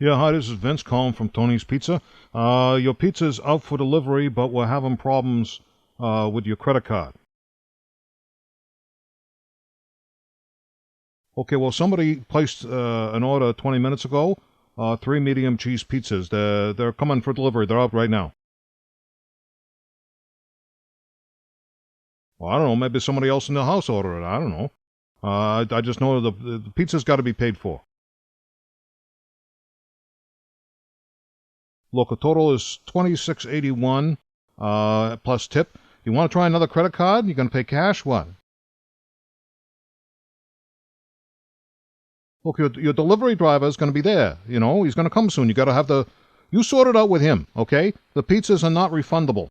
Yeah, hi, this is Vince calling from Tony's Pizza. Your pizza's out for delivery, but we're having problems with your credit card. Okay, well, somebody placed an order 20 minutes ago, three medium cheese pizzas. They're coming for delivery. They're out right now. Well, I don't know. Maybe somebody else in the house ordered it. I don't know. I just know the pizza's got to be paid for. Look, the total is 26.81 plus tip. You want to try another credit card? You going to pay cash? What? Look, your delivery driver is going to be there. You know, he's going to come soon. You got to have the. You sort it out with him, okay? The pizzas are not refundable.